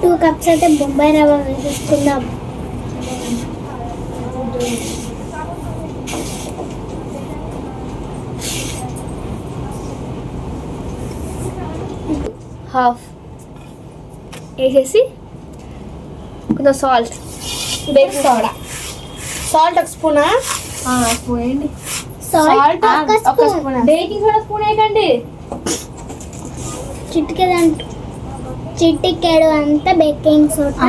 2 cups అయితే బొంబాయి రవ్వ వేసుకుందాం. హాఫ్ వేసేసి కొంచెం సాల్ట్, బేకింగ్ సోడా. సాల్ట్ ఒక స్పూనా? స్పూన్ వేయండి. సాల్ట్ ఒక స్పూన్. బేకింగ్ సోడా స్పూన్ వేయకండి. చిటికెడు అంతా బేకింగ్ సోడా.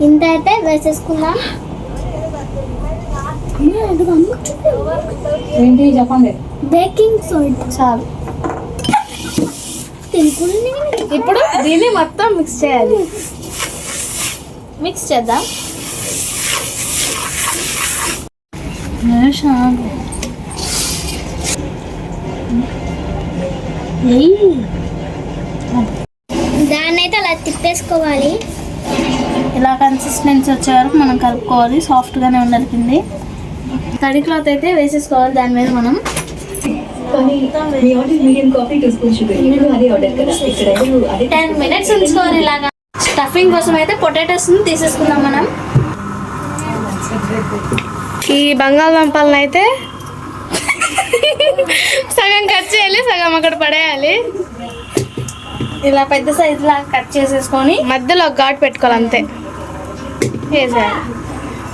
ఇంత అయితే వేసేసుకుందాం. ఏంటి చెప్పండి. బేకింగ్ సోడా చాలు. ఇప్పుడు దీన్ని మొత్తం మిక్స్ చేయాలి. మిక్స్ చేద్దాం. దాన్ని అయితే అలా తిప్పేసుకోవాలి. ఇలా కన్సిస్టెన్సీ వచ్చే వరకు మనం కలుపుకోవాలి. సాఫ్ట్గానే ఉండాలి. కింది తడి క్లాత్ అయితే వేసేసుకోవాలి. దాని మీద మనం 10 minutes ఉంచుకోవాలి. ఇలాగా స్టఫింగ్ కోసం అయితే పొటాటోస్ తీసేసుకుందాం మనం. ఈ బంగాళదుంపలను అయితే సగం కట్ చేయాలి, సగం అక్కడ పడేయాలి. ఇలా పెద్ద సైజు లాగా కట్ చేసేసుకొని మధ్యలో ఘాటు పెట్టుకోవాలి. అంతే వేసేయాలి.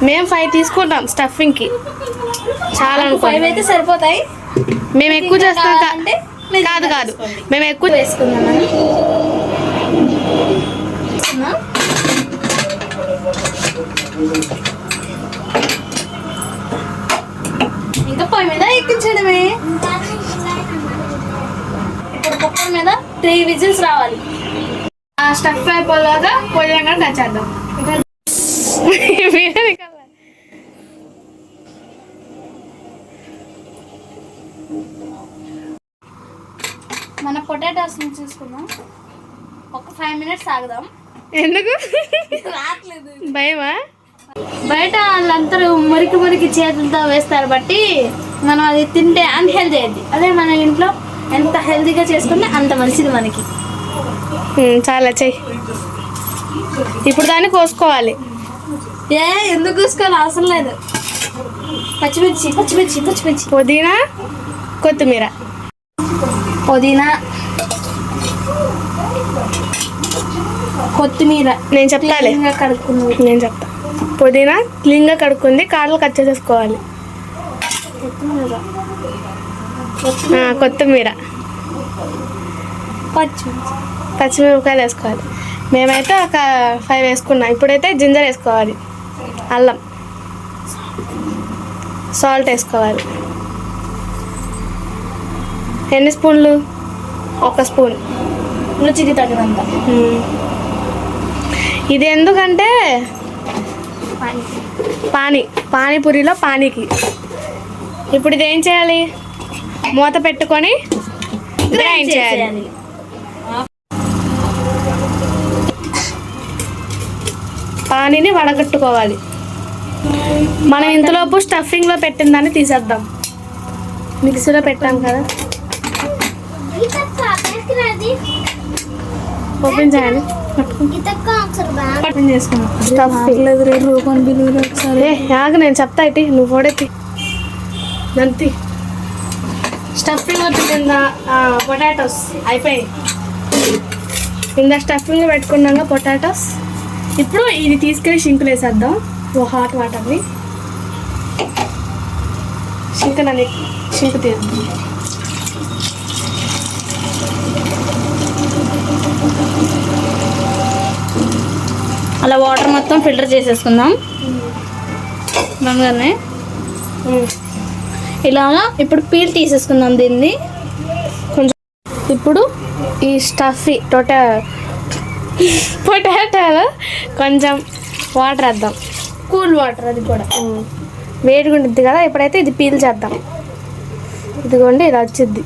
మేము 5 తీసుకుంటాం స్టఫింగ్కి. చాలా 5 అయితే సరిపోతాయి. మేము ఎక్కువ చేస్తాం అంటే కాదు మేము ఎక్కువ వేసుకుందాం. ఇంకా పొయ్యి మీద ఎక్కించడమే. ఇప్పుడు కుక్కర్ మీద 3 విజిల్స్ రావాలి. ఆ స్టఫ్ అయిపోలాగా పొయ్యి కట్ చేద్దాం. మన పొటాటోస్ తీసుకుందాం. ఒక 5 minutes ఆగుదాం. ఎందుకు రావట్లేదు? భయమా? బయట వాళ్ళందరూ మురికి చేతులతో వేస్తారు బట్టి మనం అది తింటే అన్హెల్దీ అయింది. అదే మన ఇంట్లో ఎంత హెల్దీగా చేసుకుంటే అంత మంచిది మనకి. చాలా చెయ్యి. ఇప్పుడు దాన్ని కోసుకోవాలి. ఎందుకు కోసుకోవాలి అవసరం లేదు. పచ్చిమిర్చి పుదీనా, కొత్తిమీర నేను చెప్తాలే. నేను చెప్తా. పుదీనా క్లీన్గా కడుక్కుంది, కాడలు కట్ చేసేసుకోవాలి. కొత్తిమీర, పచ్చిమిరపకాయలు వేసుకోవాలి. మేమైతే ఒక 5 వేసుకున్నాం. ఇప్పుడైతే జింజర్ వేసుకోవాలి, అల్లం, సాల్ట్ వేసుకోవాలి. ఎన్ని స్పూన్లు? 1 స్పూన్, రుచికి తగినంత. ఇది ఎందుకంటే పానీపూరిలో పానీకి. ఇప్పుడు ఇది ఏం చేయాలి? మూత పెట్టుకొని గ్రైండ్ చేయాలి. పానీని వడగట్టుకోవాలి. మనం ఇంతలోపు స్టఫింగ్లో పెట్టిన దాన్ని తీసేద్దాం. మిక్సీలో పెట్టాం కదా, ఓపెన్ చేయాలి. ఓపెన్ చేసుకున్నాం. నేను చెప్తా ఇటు, నువ్వు ఫోడెత్తి నంతి. స్టఫింగ్ వచ్చింద పొటాటోస్ అయిపోయాయి. ఇందా స్టఫింగ్ పెట్టుకున్నాక పొటాటోస్. ఇప్పుడు ఇది తీసుకెళ్ళి షింకులు వేసేద్దాం. హాట్ వాటర్ని షింకు తీద్దాం. అలా వాటర్ మొత్తం ఫిల్టర్ చేసేసుకుందాం. బంగానే ఇలాగా ఇప్పుడు పీల్ తీసేసుకుందాం దీన్ని కొంచెం. ఇప్పుడు ఈ స్టఫీ పొటాటోలో కొంచెం వాటర్ వేద్దాం. కూల్ వాటర్, అది కూడా వేడిగా ఉంటుంది కదా. ఇప్పుడైతే ఇది పీల్ చేద్దాం. ఇదిగోండి ఇలా వచ్చింది.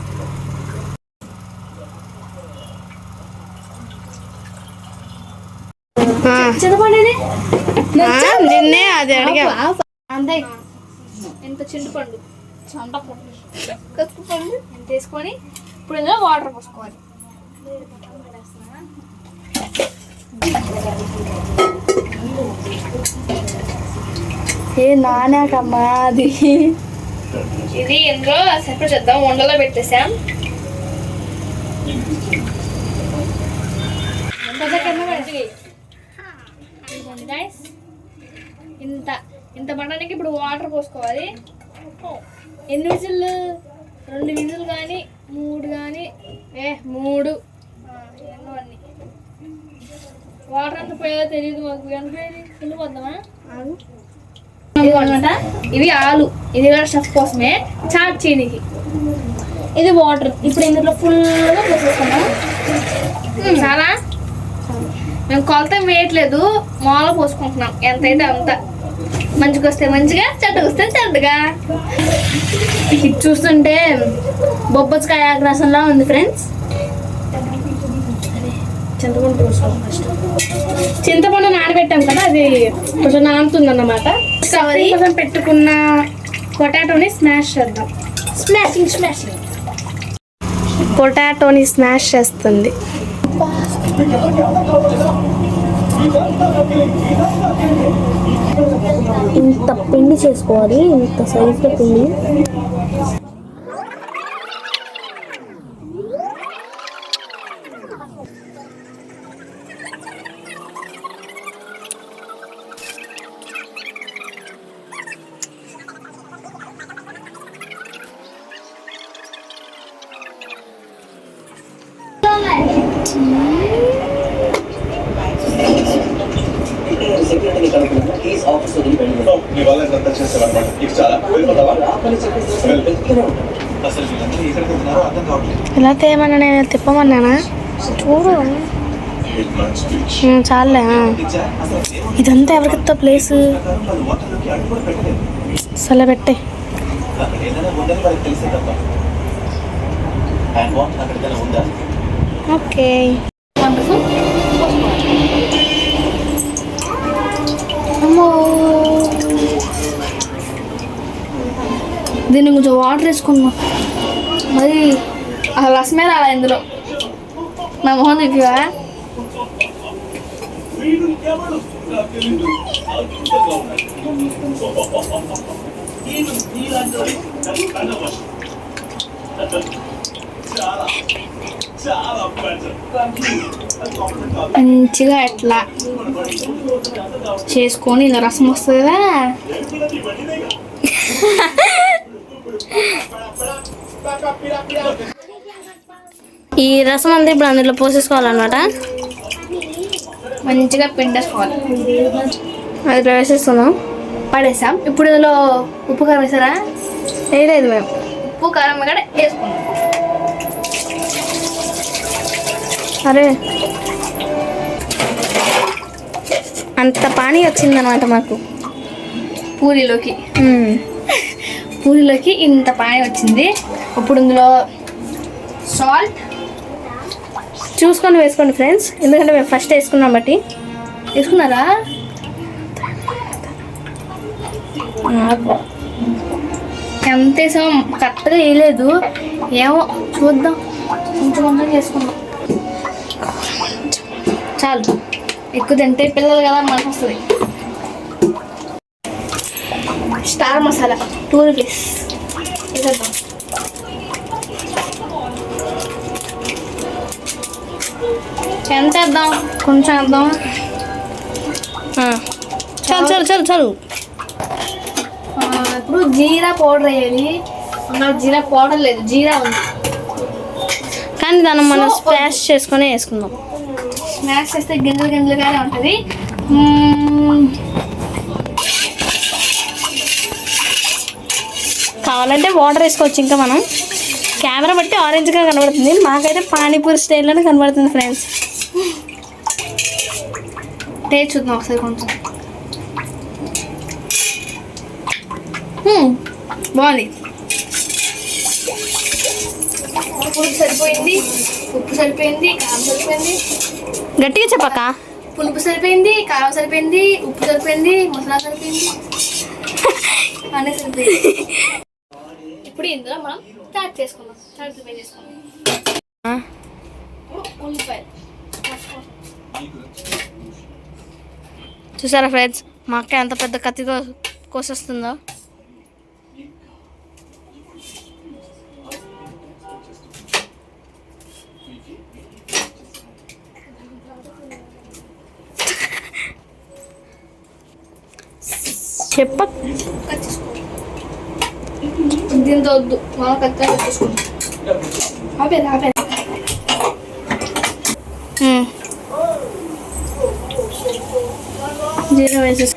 నిన్నే అది అడిగా. అంతే. ఎంత చింతపండు, కసుపుపండు ఎంత వేసుకొని ఇప్పుడు ఇందులో వాటర్ పోసుకోవాలి. ఏ నానాకమ్మా అది. ఇది ఇందులో సెపరేట్ చేద్దాం. వండలో పెట్టేసాం. ఇంత ఇంత పడడానికి ఇప్పుడు వాటర్ పోసుకోవాలి. ఎన్ని విజిల్లు? 2 విజిల్ కానీ 3 కానీ 3 ఎన్నో అన్ని. వాటర్ అంత పోయేదో తెలియదు మాకు. ఎంత ఫుల్ పోద్దామా? అనమాట. ఇవి ఆలు, ఇది కూడా స్టఫ్ కోసమే, చాట్ చీనికి. ఇది వాటర్. ఇప్పుడు ఇందులో ఫుల్గా పోసేసుకున్నాం. చాలా మేము కొలత వేయట్లేదు, మామూలుగా పోసుకుంటున్నాం. ఎంతైతే అంత. మంచిగా వస్తే మంచిగా, చెడ్డగా వస్తే చెడ్డగా. ఇది చూస్తుంటే బొబ్బచ్చుకాయ రసంలా ఉంది ఫ్రెండ్స్. చింతపండు పోసుకోవాలి ఫస్ట్. చింతపండు నానబెట్టాం కదా, అది కొంచెం నానుతుంది అన్నమాట. కోసం పెట్టుకున్న పొటాటోని స్మాష్ చేద్దాం. స్మాషింగ్ పొటాటోని స్మాష్ చేస్తుంది. ఇంత పిండి చేసుకోవాలి, ఇంత సైజులో పిండి. ఇలా తేమన్నా, నేను తిప్పమన్నానా? చూడు చాలే. ఇదంతా ఎవరికితో ప్లేస్ సల పెట్టే. ఓకే, దీన్ని కొంచెం వాటర్ వేసుకున్నాం. మరి అసలు రసమే రాలా ఇందులో. నా మొహం చూపివా? మంచిగా ఎట్లా చేసుకొని ఇలా రసం వస్తుంది కదా. ఈ రసం అంతా ఇప్పుడు అందులో పోసేసుకోవాలన్నమాట. మంచిగా పిండేసుకోవాలి. అది వేసేస్తున్నాం, పడేసాం. ఇప్పుడు ఇందులో ఉప్పు కారం వేసారా? వేయలేదు మేము. ఉప్పు కారం కూడా వేసుకున్నాం. అరే అంత పానీ వచ్చిందనమాట మాకు పూరీలోకి. పూరీలోకి ఇంత పానీ వచ్చింది. ఇప్పుడు ఇందులో సాల్ట్ చూసుకొని వేసుకోండి ఫ్రెండ్స్, ఎందుకంటే మేము ఫస్ట్ వేసుకున్నాం బట్టి. వేసుకున్నారా? ఎంత వేసాం కరెక్ట్గా వేయలేదు, ఏమో చూద్దాం. కొంచెం కొంచెం చేసుకుందాం. చాలు, ఎక్కువ తింటే పిల్లలు కదా మనకు వస్తుంది. స్టార్ మసాలా 2 రూపీస్ వేసేద్దాం. ఎంత వేద్దాం? కొంచెం వేద్దాం. చాలు చాలు చాలు చాలు. ఇప్పుడు జీరా పౌడర్ వేయాలి. నాకు జీరా పౌడర్ లేదు, జీరా ఉంది కానీ దాన్ని మనం స్మాష్ చేసుకొని వేసుకుందాం. స్మాష్ చేస్తే గింజలు గింజలుగానే ఉంటుంది. కావాలంటే వాటర్ వేసుకోవచ్చు. ఇంకా మనం కెమెరా బట్టి ఆరెంజ్గా కనబడుతుంది, మాకైతే పానీపూరి స్టైల్లోనే కనబడుతుంది ఫ్రెండ్స్. టేస్ట్ చూద్దాం ఒకసారి కొంచెం. బాగుంది. పులుపు సరిపోయింది, ఉప్పు సరిపోయింది, కారం సరిపోయింది. గట్టిగా చెప్పక. పులుపు సరిపోయింది, కారం సరిపోయింది, ఉప్పు సరిపోయింది, మసాలా సరిపోయింది, అన్నీ సరిపోయింది. ఇప్పుడు ఇందులో మనం స్టార్ట్ చేసుకుందాం. స్టార్ట్ ప్రిపేర్ చేసుకుందాం. ఉల్లిపాయలు చూసారా ఫ్రెండ్స్, మా అక్క ఎంత పెద్ద కత్తితో కోసేస్తుందో. చెప్ప దీంతో వద్దు, మా కత్తి చూసుకుంటాం. జీరా వేసేసి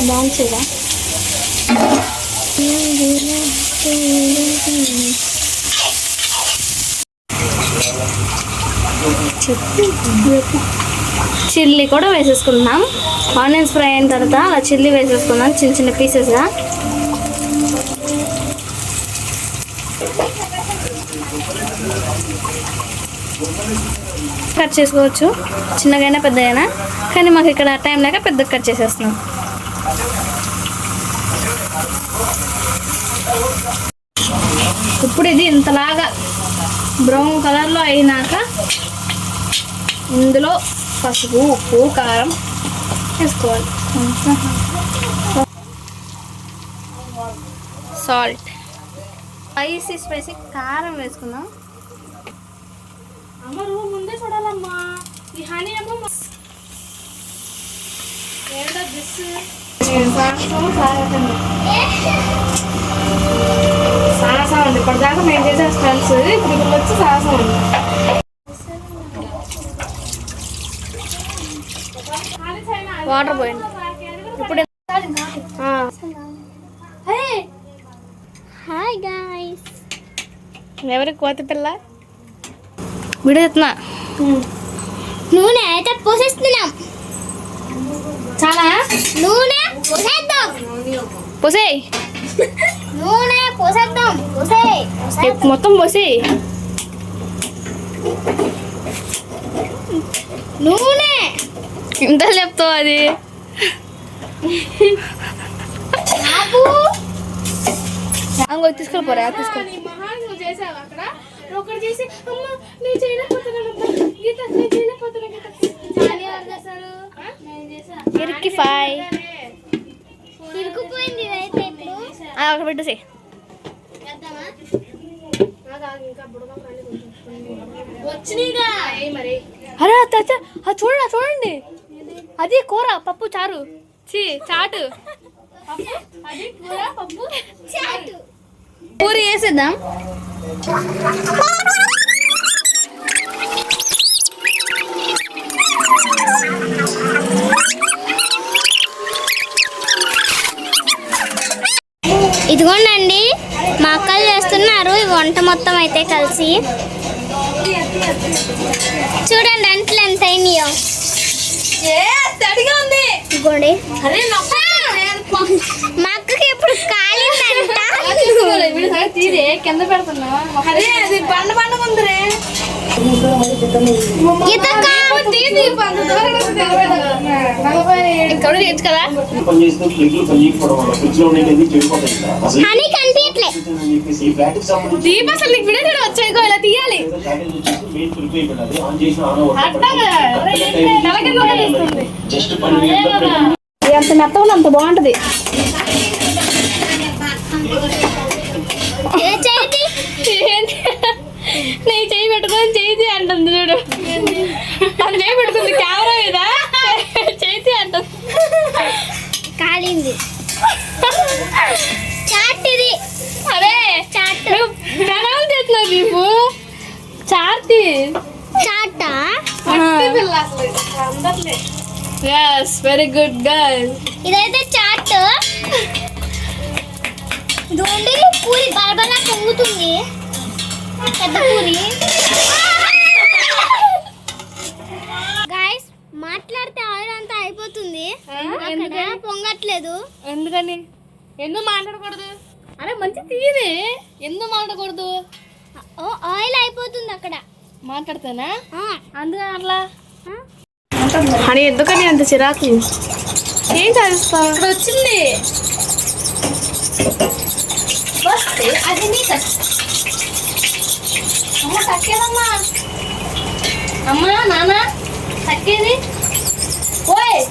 బాగుంటుందా? చిల్లీ కూడా వేసేసుకుందాం. ఆనియన్స్ ఫ్రై అయిన తర్వాత అలా చిల్లీ వేసేసుకుందాం చిన్న చిన్న పీసెస్గా. కట్ చేసుకోవచ్చు, చిన్నగైనా పెద్దగైనా, కానీ మాకు ఇక్కడ టైం లేక పెద్దగా కట్ చేసేస్తున్నాం. ఇప్పుడు ఇది ఇంతలాగా బ్రౌన్ కలర్లో అయినాక ఇందులో పసుపు, ఉప్పు, కారం వేసుకోవాలి. సాల్ట్, స్పైసీ కారం వేసుకుందాం. అమ్మ నువ్వు ముందే చూడాలమ్మా. ఈ హనీ అమ్మ ఏంటో దిస్ సాహసం ఉంది. ఇప్పటిదాకా మేము చేసే స్మెల్స్ ఇప్పుడు ఇక్కడ వచ్చి సాహసం ఉంది. వాటర్ పోయింది ఇప్పుడు. హాయ్ గాయ్స్, ఎవరికి కోతి పిల్ల వీడియో చెప్తున్నా. నూనె అయితే పోసేస్తున్నాం. చాలా నూనె పోసేద్దాం. పోసేయ్, నూనె పోసేద్దాం. పోసేయ్ మొత్తం పోసేయ్. నూనె ఇంత చెప్తావు అది. అంగో తీసుకెళ్ళిపోరా, తీసుకెళ్ళి. ఇరుకుపోయింది అయితే ఇప్పుడు. అక్కడ పెట్టేసి వచ్చినాయిగా మరి. అరే అది చూడండి, చూడండి, అది కూర పప్పు చారు, చాటు. అది కూర పప్పు చాటు. పూరి వేసేద్దాం. ఇదిగోండి మా అక్కలు చేస్తున్నారు ఈ వంట మొత్తం అయితే కలిసి. చూడండి అంట్లు ఎంత అయినాయో. ఇదిగోండి మా అక్కకి ఇప్పుడు కాలిందంట. కింద పెడుతున్నా. అదే అది బండ బండ ముందరే కదా. హనీ కనిపించట్లే. దీప అసలు నీకు వీడియో వచ్చాయి ఇలా తీయాలి. ఎంత మెత్తగా అంత బాగుంటది. నేను చేయి పెట్టుకొని చేయి అంటుంది చూడు. అది చేయి పెట్టుకుంది కెమెరా మీద చేయి అంటుంది. కాలింది. చాట్ ఇది. అదే చాట్ పెనాలు చేస్తున్నావు నీకు. చార్తి చాటా. Yes, very good girl. ఇదైతే చాట్. ఇదిగోండి పూరి బలబలా పొంగుతుంది. పెద్ద పూరి. గాయ్స్ మాట్లాడితే ఆయిల్ అంతా అయిపోతుంది. అక్కడ పొంగట్లేదు. ఎందుకని? ఎందుకు మాట్లాడకూడదు? అరే మంచి తీరే. ఎందుకు మాట్లాడకూడదు? ఆయిల్ అయిపోతుంది అక్కడ. మాట్లాడతానా అందుకని అట్లా అని ఎందుకని అంత చిరాకు? ఏం కలుస్తా వచ్చింది అది అమ్మ తక్కేదమ్మా. అమ్మా నాన్న తక్కేది ఓయ్.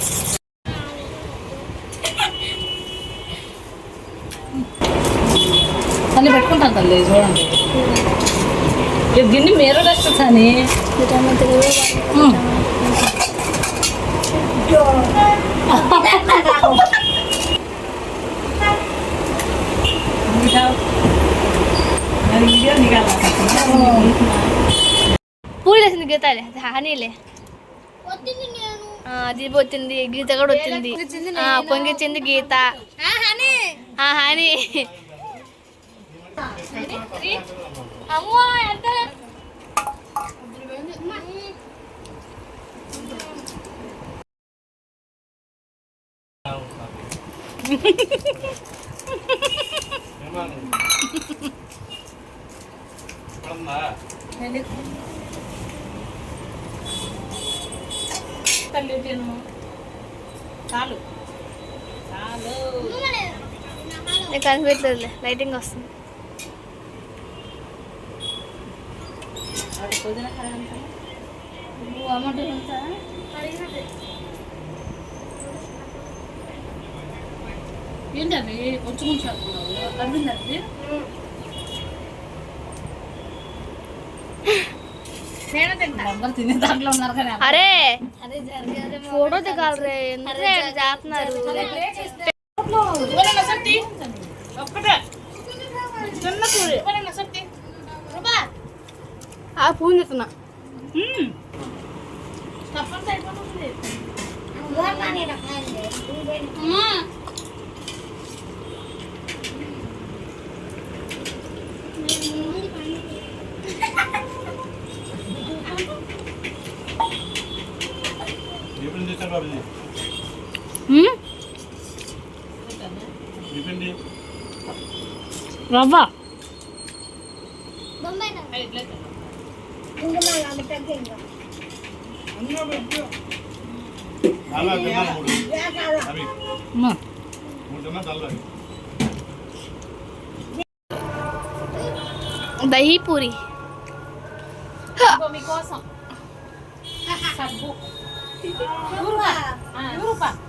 అన్ని పెట్టుకుంటాను తల్లి చూడండి. గిన్నె మీరు రెస్ట్ అని పూలు వేసింది గీతాలే హానీలే దీప వచ్చింది, గీత కూడా వచ్చింది, పొంగిచ్చింది గీత. హాని అమ్మో ఎంత చాలు నీకు కనిపించలేదులే, లైటింగ్ వస్తుంది. ఏంటది కొంచెం కొంచెం కనిపిందండి. అందరు తినే దాంట్లో ఉన్నారు కానీ అరే ఫోటో దిగాలరే, ఎందుకు చేస్తున్నారు? పూలు చెప్తున్నా. రవ్వ దహీ పూరి మీకోసం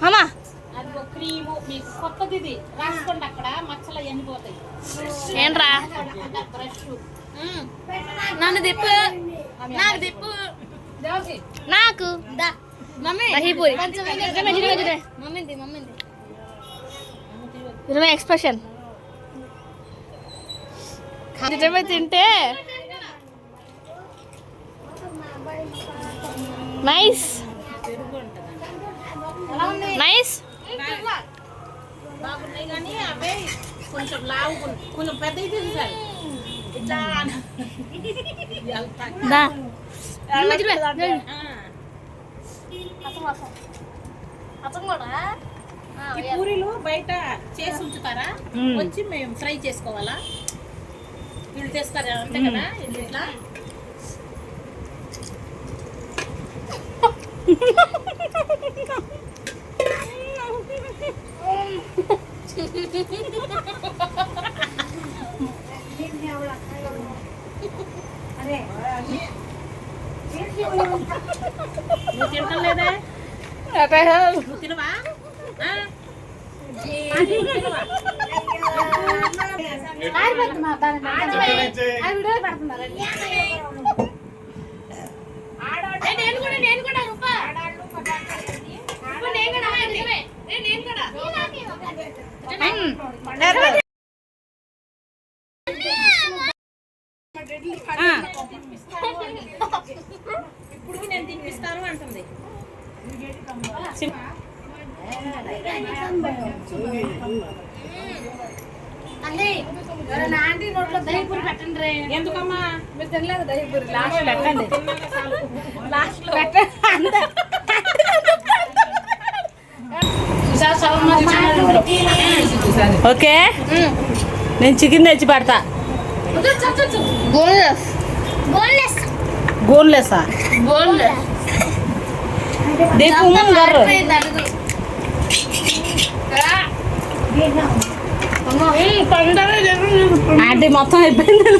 అమ్మా. అది ఒక క్రీము మీకు కొత్తది రాసుకోండి, అక్కడ మచ్చలు ఎండిపోతాయి. ఏంట్రా బ్రష్ నన్ను తిప్పు, నాకు తిప్పు, నాకు దహీ పూరి. ఇరవై ఎక్స్ప్రెషన్ నిజమే తింటే నైస్ నైస్. బాగున్నాయి కానీ అవే కొంచెం లావు, కొంచెం పెద్దవి తింటారు. ఇట్లా ఈ పూరీలు బయట చేసి ఉంచుతారా, వచ్చి మేము ఫ్రై చేసుకోవాలా? వీళ్ళు తెస్తారా అంతే కదా? ఇట్లా నువ్వు తింటం లేదా? నువ్వు తినవా? ఇప్పుడు నేను తినిపిస్తాను అంటుంది. ఎందుకమ్మా మీరు తినలేదు దహీపూరి? లాస్ట్ పెట్టండి, లాస్ట్ లో ఓకే. నేను చికెన్ తెచ్చి పెడతా. బోన్లెస్ గోన్లెస్సా? బోన్లెస్ దీపు గర్రు తొందరగా ఆంటీ మొత్తం అయిపోయింది